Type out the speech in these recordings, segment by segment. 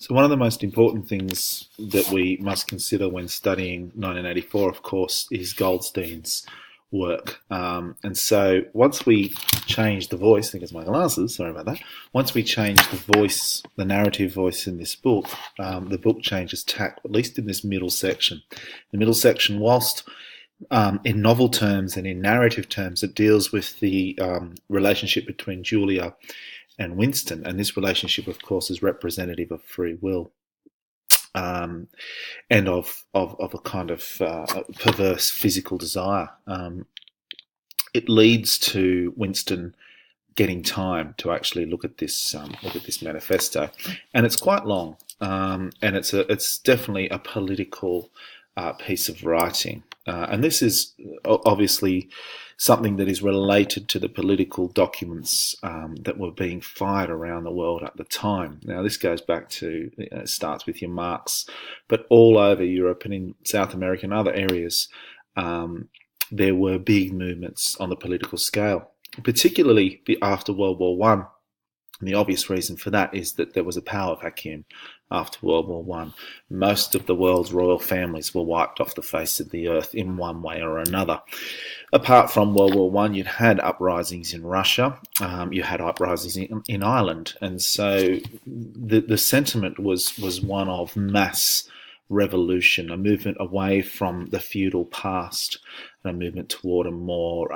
So one of the most important things that we must consider when studying 1984, of course, is Goldstein's work. And so once we change the voice, I think it's my glasses, sorry about that. Once we change the voice, the narrative voice in this book, the book changes tack, at least in this middle section. The middle section, whilst in novel terms and in narrative terms, it deals with the relationship between Julia and Winston, and this relationship, of course, is representative of free will and of a kind of perverse physical desire. It leads to Winston getting time to actually look at this manifesto, and it's quite long, and it's definitely a political piece of writing, and this is obviously something that is related to the political documents that were being fired around the world at the time. Now, this goes back to, it starts with your Marx, but all over Europe and in South America and other areas, there were big movements on the political scale, particularly after World War One. And the obvious reason for that is that there was a power vacuum after World War One. Most of the world's royal families were wiped off the face of the earth in one way or another. Apart from World War One, you'd had uprisings in Russia, you had uprisings in Ireland, and so the sentiment was one of mass revolution, a movement away from the feudal past, and a movement toward a more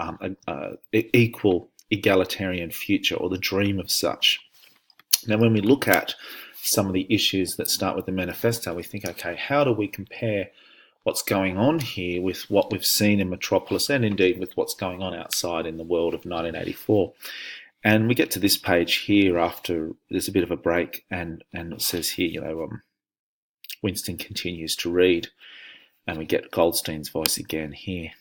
equal, egalitarian future, or the dream of such. Now, when we look at some of the issues that start with the manifesto, we think, okay, how do we compare what's going on here with what we've seen in Metropolis, and indeed with what's going on outside in the world of 1984? And we get to this page here after there's a bit of a break, and it says here, Winston continues to read, and we get Goldstein's voice again here.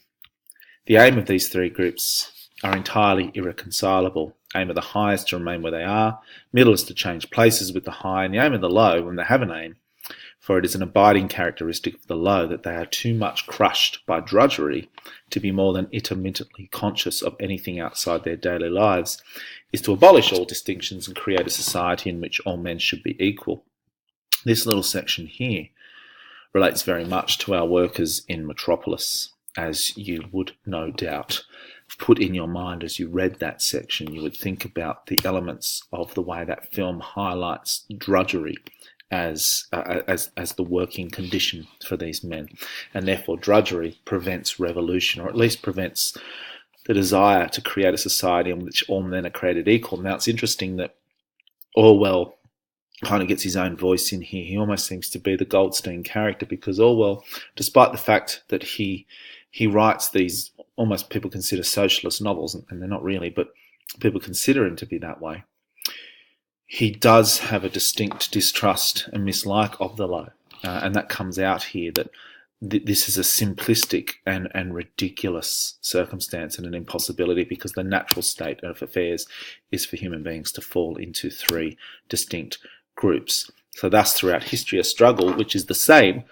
The aim of these three groups are entirely irreconcilable. Aim of the high is to remain where they are, middle is to change places with the high, and the aim of the low, when they have an aim, for it is an abiding characteristic of the low that they are too much crushed by drudgery to be more than intermittently conscious of anything outside their daily lives, is to abolish all distinctions and create a society in which all men should be equal. This little section here relates very much to our workers in Metropolis, as you would no doubt put in your mind as you read that section. You would think about the elements of the way that film highlights drudgery as the working condition for these men, and therefore drudgery prevents revolution, or at least prevents the desire to create a society in which all men are created equal. Now, it's interesting that Orwell kind of gets his own voice in here. He almost seems to be the Goldstein character, because Orwell, despite the fact that he writes these, almost people consider socialist novels, and they're not really, but people consider him to be that way, he does have a distinct distrust and mislike of the low. And that comes out here, that this is a simplistic and ridiculous circumstance and an impossibility, because the natural state of affairs is for human beings to fall into three distinct groups. So thus, throughout history, a struggle which is the same,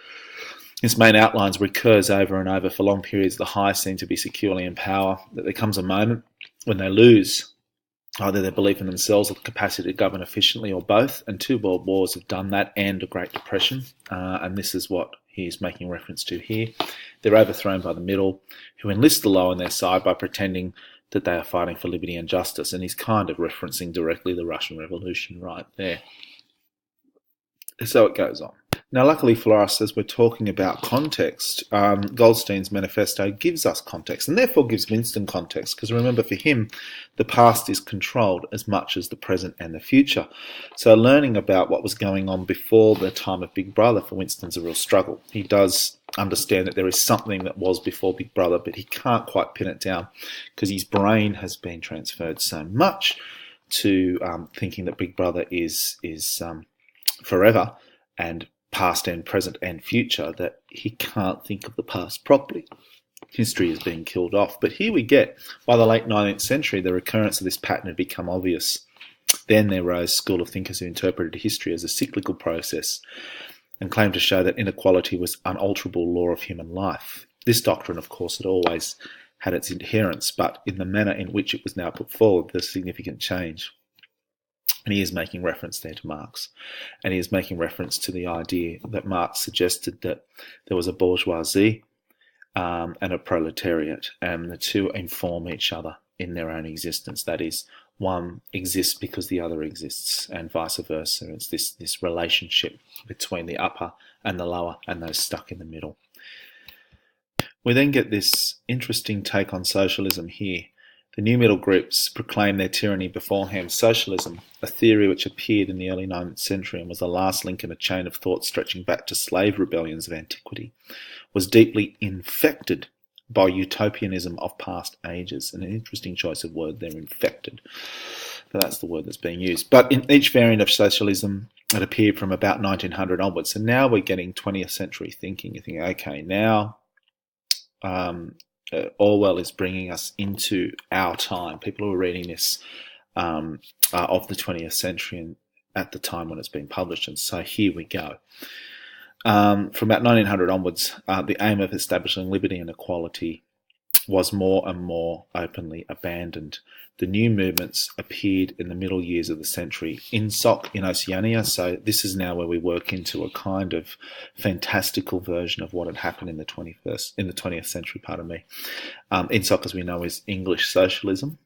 its main outlines recurs over and over. For long periods, the high seem to be securely in power, that there comes a moment when they lose either their belief in themselves or the capacity to govern efficiently, or both, and 2 world wars have done that, and a Great Depression, and this is what he's making reference to here. They're overthrown by the middle, who enlist the low on their side by pretending that they are fighting for liberty and justice, and he's kind of referencing directly the Russian Revolution right there. So it goes on. Now, luckily for us, as we're talking about context, Goldstein's manifesto gives us context, and therefore gives Winston context, because remember, for him, the past is controlled as much as the present and the future. So learning about what was going on before the time of Big Brother for Winston's a real struggle. He does understand that there is something that was before Big Brother, but he can't quite pin it down, because his brain has been transferred so much to thinking that Big Brother is forever, and past and present and future, that he can't think of the past properly. History is being killed off. But here we get, by the late 19th century, the recurrence of this pattern had become obvious. Then there rose a school of thinkers who interpreted history as a cyclical process and claimed to show that inequality was an unalterable law of human life. This doctrine, of course, had always had its adherents, but in the manner in which it was now put forward, there's significant change. And he is making reference there to Marx. And he is making reference to the idea that Marx suggested that there was a bourgeoisie and a proletariat, and the two inform each other in their own existence. That is, one exists because the other exists, and vice versa. It's this relationship between the upper and the lower and those stuck in the middle. We then get this interesting take on socialism here. The new middle groups proclaim their tyranny beforehand. Socialism, a theory which appeared in the early 9th century and was the last link in a chain of thought stretching back to slave rebellions of antiquity, was deeply infected by utopianism of past ages. An interesting choice of word there, infected. But that's the word that's being used. But in each variant of socialism, it appeared from about 1900 onwards. And now we're getting 20th century thinking. You think, okay, now Orwell is bringing us into our time. People who are reading this of the 20th century and at the time when it's been published. And so here we go. From about 1900 onwards, the aim of establishing liberty and equality was more and more openly abandoned. The new movements appeared in the middle years of the century, INSOC in Oceania. So this is now where we work into a kind of fantastical version of what had happened in the 20th century. INSOC, as we know, is English socialism.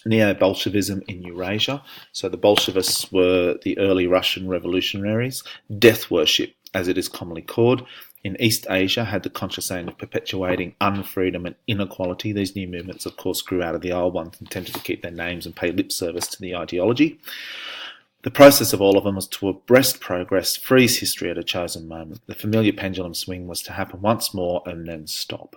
Neo-Bolshevism in Eurasia. So the Bolshevists were the early Russian revolutionaries. Death worship, as it is commonly called, in East Asia had the conscious aim of perpetuating unfreedom and inequality. These new movements, of course, grew out of the old ones and tended to keep their names and pay lip service to the ideology. The process of all of them was to abreast progress, freeze history at a chosen moment. The familiar pendulum swing was to happen once more and then stop.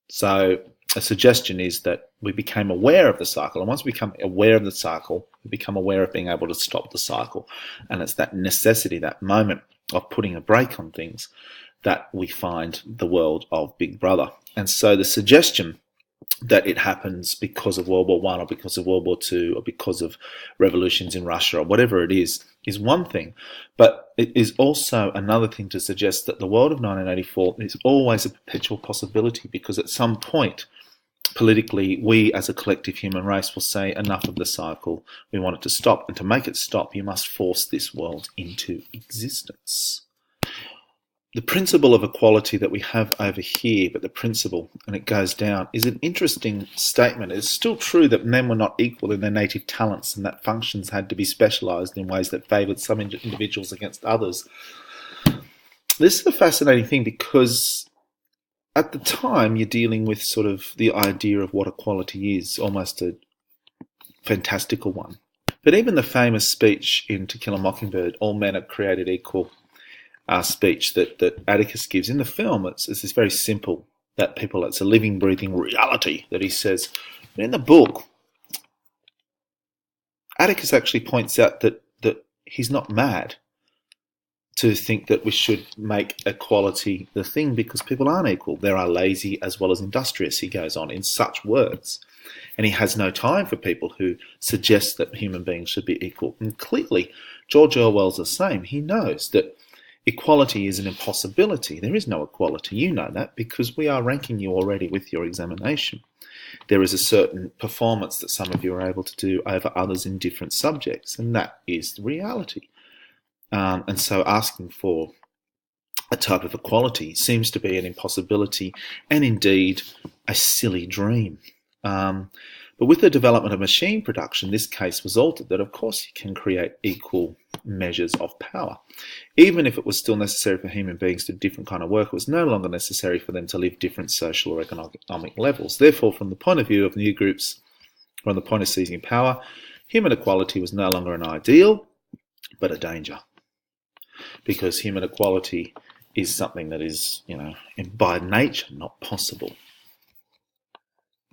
So a suggestion is that we became aware of the cycle, and once we become aware of the cycle, we become aware of being able to stop the cycle. And it's that necessity, that moment of putting a brake on things, that we find the world of Big Brother. And so the suggestion that it happens because of World War I or because of World War II or because of revolutions in Russia or whatever it is one thing. But it is also another thing to suggest that the world of 1984 is always a perpetual possibility, because at some point, politically, we as a collective human race will say enough of the cycle, we want it to stop, and to make it stop, you must force this world into existence. The principle of equality that we have over here, but the principle, and it goes down, is an interesting statement. It's still true that men were not equal in their native talents and that functions had to be specialised in ways that favoured some individuals against others. This is a fascinating thing, because at the time you're dealing with sort of the idea of what equality is, almost a fantastical one. But even the famous speech in To Kill a Mockingbird, all men are created equal, speech that Atticus gives in the film, it's this very simple, it's a living, breathing reality that he says. But in the book, Atticus actually points out that he's not mad to think that we should make equality the thing, because people aren't equal. There are lazy as well as industrious, he goes on in such words. And he has no time for people who suggest that human beings should be equal. And clearly, George Orwell's the same. He knows that equality is an impossibility. There is no equality. You know that, because we are ranking you already with your examination. There is a certain performance that some of you are able to do over others in different subjects, and that is the reality. And so asking for a type of equality seems to be an impossibility, and indeed a silly dream. But with the development of machine production, this case was altered, that of course you can create equal measures of power. Even if it was still necessary for human beings to do different kind of work, it was no longer necessary for them to live different social or economic levels. Therefore, from the point of view of new groups, from the point of seizing power, human equality was no longer an ideal, but a danger. Because human equality is something that is, by nature not possible.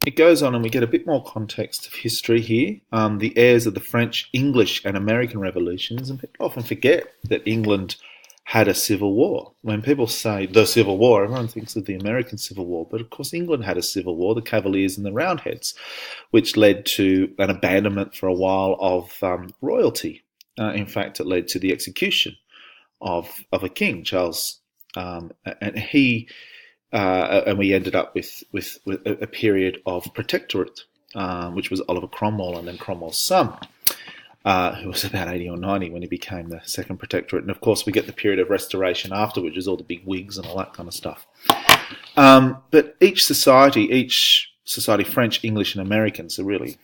It goes on, and we get a bit more context of history here. The heirs of the French, English and American revolutions, and people often forget that England had a civil war. When people say the Civil War, everyone thinks of the American Civil War, but of course England had a civil war, the Cavaliers and the Roundheads, which led to an abandonment for a while of royalty. In fact, it led to the execution of a king, Charles, and we ended up with a period of protectorate, which was Oliver Cromwell and then Cromwell's son. who was about 80 or 90 when he became the Second Protectorate. And of course, we get the period of restoration after, which is all the big wigs and all that kind of stuff. But each society, French, English, and American, so really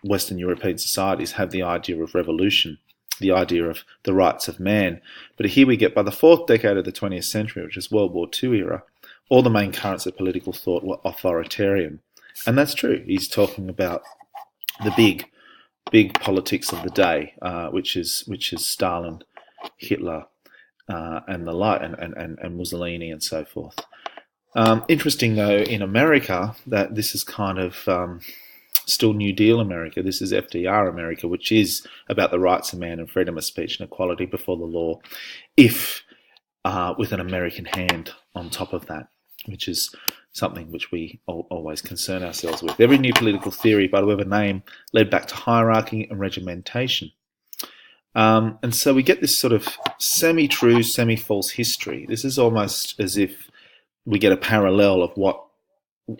Western European societies, have the idea of revolution, the idea of the rights of man. But here we get, by the fourth decade of the 20th century, which is World War II era, all the main currents of political thought were authoritarian. And that's true. He's talking about the big politics of the day, which is Stalin, Hitler, and the like, and Mussolini and so forth. Interesting, though, in America, that this is kind of still New Deal America. This is FDR America, which is about the rights of man and freedom of speech and equality before the law, if with an American hand on top of that, which is something which we always concern ourselves with. Every new political theory, by whatever name, led back to hierarchy and regimentation. And so we get this sort of semi-true, semi-false history. This is almost as if we get a parallel of what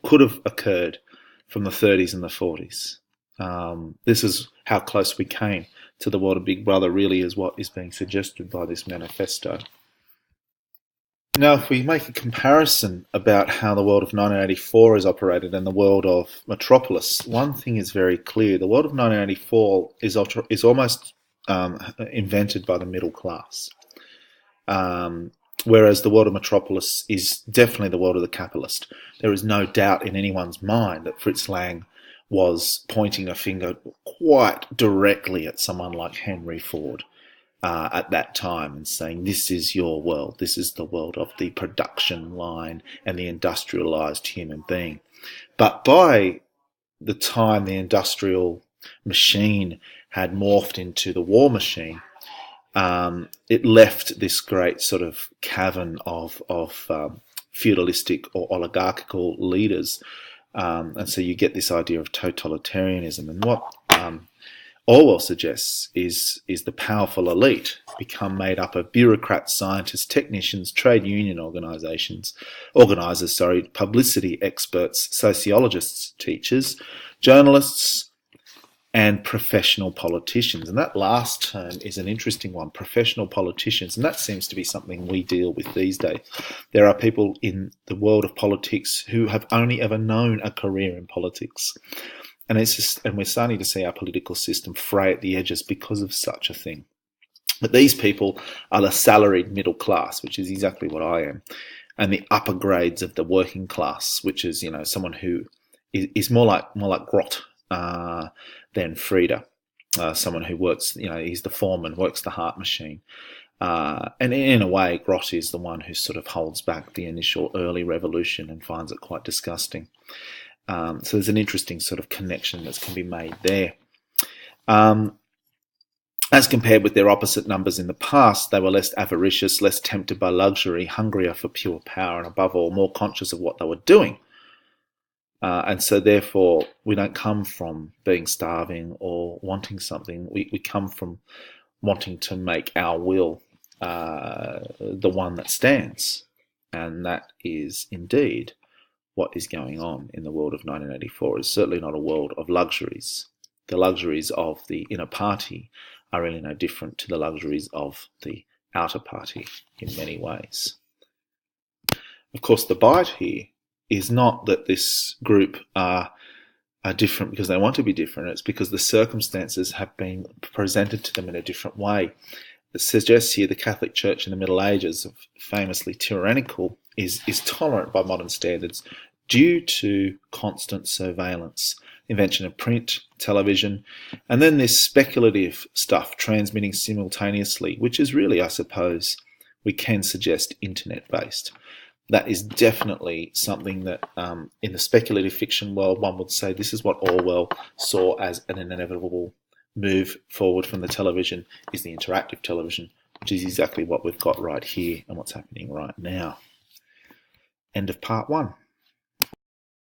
could have occurred from the 30s and the 40s. This is how close we came to the world of Big Brother, really, is what is being suggested by this manifesto. Now, if we make a comparison about how the world of 1984 is operated and the world of Metropolis, one thing is very clear. The world of 1984 is almost invented by the middle class, whereas the world of Metropolis is definitely the world of the capitalist. There is no doubt in anyone's mind that Fritz Lang was pointing a finger quite directly at someone like Henry Ford at that time and saying, this is your world. This is the world of the production line and the industrialized human being. But by the time the industrial machine had morphed into the war machine, it left this great sort of cavern of feudalistic or oligarchical leaders. And so you get this idea of totalitarianism. And what Orwell suggests is the powerful elite become made up of bureaucrats, scientists, technicians, trade union organisers, publicity experts, sociologists, teachers, journalists, and professional politicians. And that last term is an interesting one, professional politicians, and that seems to be something we deal with these days. There are people in the world of politics who have only ever known a career in politics. And we're starting to see our political system fray at the edges because of such a thing. But these people are the salaried middle class, which is exactly what I am, and the upper grades of the working class, which is, someone who is more like Grot than Frieda, someone who works, he's the foreman, works the heart machine. And in a way, Grot is the one who sort of holds back the initial early revolution and finds it quite disgusting. So there's an interesting sort of connection that can be made there. As compared with their opposite numbers in the past, they were less avaricious, less tempted by luxury, hungrier for pure power, and above all, more conscious of what they were doing. And so therefore, we don't come from being starving or wanting something. We come from wanting to make our will the one that stands. And that is indeed what is going on in the world of 1984. It's certainly not a world of luxuries. The luxuries of the inner party are really no different to the luxuries of the outer party in many ways. Of course, the bite here is not that this group are different because they want to be different. It's because the circumstances have been presented to them in a different way. It suggests here the Catholic Church in the Middle Ages, famously tyrannical, is tolerant by modern standards due to constant surveillance, invention of print, television, and then this speculative stuff transmitting simultaneously, which is really, I suppose, we can suggest internet-based. That is definitely something that in the speculative fiction world, one would say this is what Orwell saw as an inevitable move forward from the television, is the interactive television, which is exactly what we've got right here and what's happening right now. End of part 1.